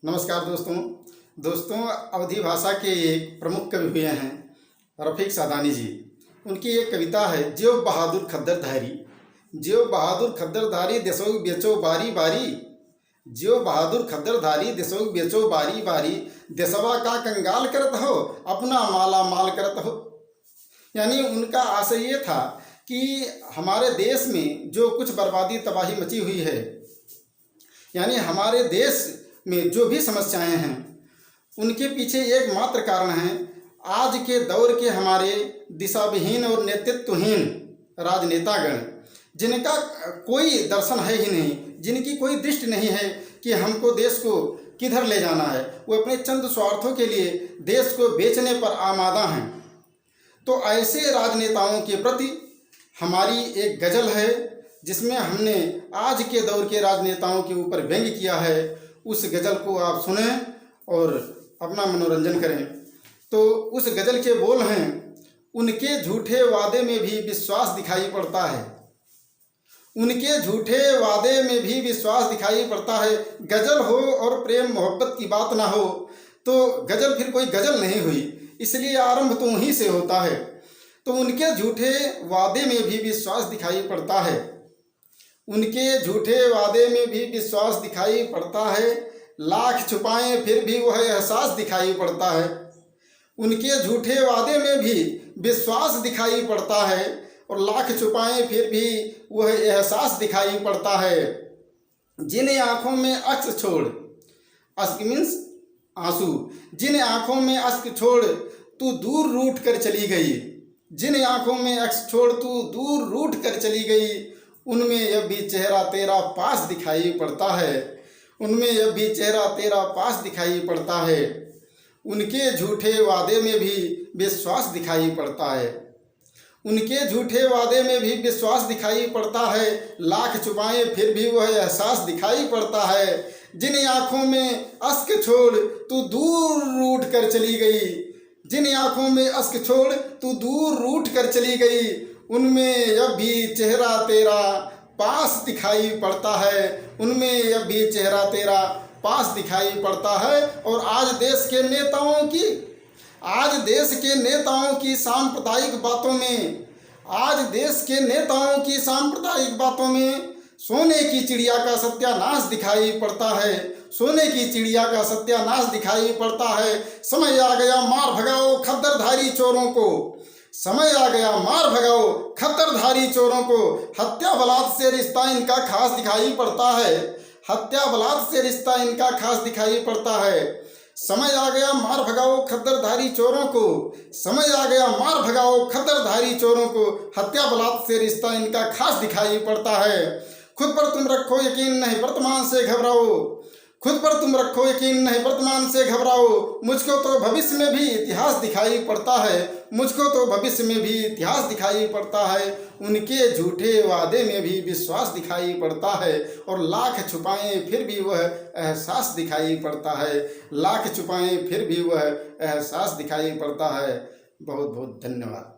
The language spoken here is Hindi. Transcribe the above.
नमस्कार दोस्तों अवधी भाषा के एक प्रमुख कवि हुए हैं रफ़ीक सादानी जी। उनकी एक कविता है, ज्यो बहादुर खद्दर धारी, ज्यो बहादुर खद्दर धारी देशों बेचो बारी बारी, ज्यो बहादुर खद्दर धारी देशों बेचो बारी बारी, देशवा का कंगाल करत हो अपना माला माल करत हो। यानी उनका आशय ये था कि हमारे देश में जो कुछ बर्बादी तबाही मची हुई है, यानी हमारे देश में जो भी समस्याएं हैं उनके पीछे एकमात्र कारण है आज के दौर के हमारे दिशाविहीन और नेतृत्वहीन राजनेतागण, जिनका कोई दर्शन है ही नहीं, जिनकी कोई दृष्टि नहीं है कि हमको देश को किधर ले जाना है। वो अपने चंद स्वार्थों के लिए देश को बेचने पर आमादा हैं। तो ऐसे राजनेताओं के प्रति हमारी एक गज़ल है जिसमें हमने आज के दौर के राजनेताओं के ऊपर व्यंग्य किया है। उस गज़ल को आप सुने और अपना मनोरंजन करें। तो उस गज़ल के बोल हैं, उनके झूठे वादे में भी विश्वास दिखाई पड़ता है, उनके झूठे वादे में भी विश्वास दिखाई पड़ता है। गज़ल हो और प्रेम मोहब्बत की बात ना हो तो गज़ल फिर कोई गज़ल नहीं हुई, इसलिए आरंभ तो उन्हीं से होता है। तो उनके झूठे वादे में भी विश्वास दिखाई पड़ता है, उनके झूठे वादे में भी विश्वास दिखाई पड़ता है, लाख छुपाएं फिर भी वह एहसास दिखाई पड़ता है। उनके झूठे वादे में भी विश्वास दिखाई पड़ता है और लाख छुपाएं फिर भी वह एहसास दिखाई पड़ता है। जिन आँखों में अश्क छोड़, अश्क मीन्स आंसू, जिन आँखों में अश्क छोड़ तू दूर रूठ कर चली गई, जिन आँखों में अश्क छोड़ तू दूर रूठ कर चली गई, उनमें अब भी चेहरा तेरा पास दिखाई पड़ता है, उनमें अब भी चेहरा तेरा पास दिखाई पड़ता है। उनके झूठे वादे में भी विश्वास दिखाई पड़ता है, उनके झूठे वादे में भी विश्वास दिखाई पड़ता है, लाख छुपाएं फिर भी वह एहसास दिखाई पड़ता है। जिन आँखों में अश्क छोड़ तू दूर रूठ कर चली गई, जिन आँखों में अश्क छोड़ तू दूर रूठ कर चली गई, उनमें अब भी चेहरा तेरा पास दिखाई पड़ता है, उनमें अब भी चेहरा तेरा पास दिखाई पड़ता है। और आज देश के नेताओं की सांप्रदायिक बातों में, आज देश के नेताओं की सांप्रदायिक बातों में सोने की चिड़िया का सत्यानाश दिखाई पड़ता है, सोने की चिड़िया का सत्यानाश दिखाई पड़ता है। समय आ गया मार भगाओ खद्दरधारी चोरों को, समय आ गया मार भगाओ खद्दरधारी चोरों को, हत्या बलात् से रिश्ता इनका खास दिखाई पड़ता है, हत्या बलात् से रिश्ता इनका खास दिखाई पड़ता है। समय आ गया मार भगाओ खद्दरधारी चोरों को, समय आ गया मार भगाओ खद्दरधारी चोरों को, हत्या बलात् से रिश्ता इनका खास दिखाई पड़ता है। खुद पर तुम रखो यकीन नहीं वर्तमान से घबराओ, खुद पर तुम रखो यकीन नहीं वर्तमान से घबराओ, मुझको तो भविष्य में भी इतिहास दिखाई पड़ता है, मुझको तो भविष्य में भी इतिहास दिखाई पड़ता है। उनके झूठे वादे में भी विश्वास दिखाई पड़ता है और लाख छुपाएं फिर भी वह एहसास दिखाई पड़ता है, लाख छुपाएं फिर भी वह एहसास दिखाई पड़ता है। बहुत बहुत धन्यवाद।